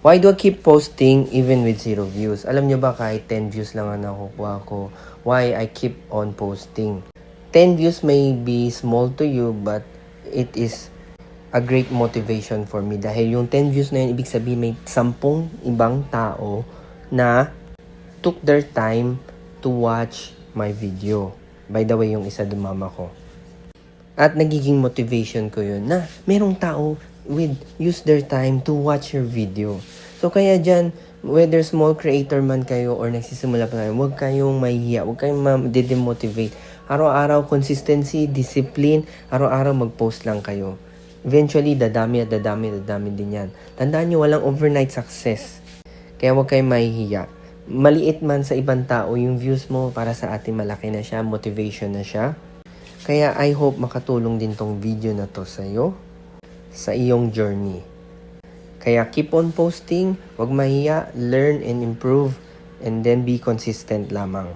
Why do I keep posting even with 0 views? Alam nyo ba kahit 10 views lang ang nakukuha ko? Why I keep on posting? 10 views may be small to you, but it is a great motivation for me. Dahil yung 10 views na yun, ibig sabihin may 10 ibang tao na took their time to watch my video. By the way, yung isa dumama ko. At nagiging motivation ko yun na merong tao use their time to watch your video. So kaya dyan, whether small creator man kayo or nagsisimula pa kayo, huwag kayong mahihiya, huwag kayong ma-demotivate. Araw-araw, consistency, discipline, araw-araw mag-post lang kayo. Eventually, dadami din yan. Tandaan nyo, walang overnight success. Kaya huwag kayong mahihiya. Maliit man sa ibang tao, yung views mo para sa atin malaki na siya, motivation na siya. Kaya I hope makatulong din tong video na to sa'yo, sa iyong journey. Kaya keep on posting, huwag mahiya, learn and improve, and then be consistent lamang.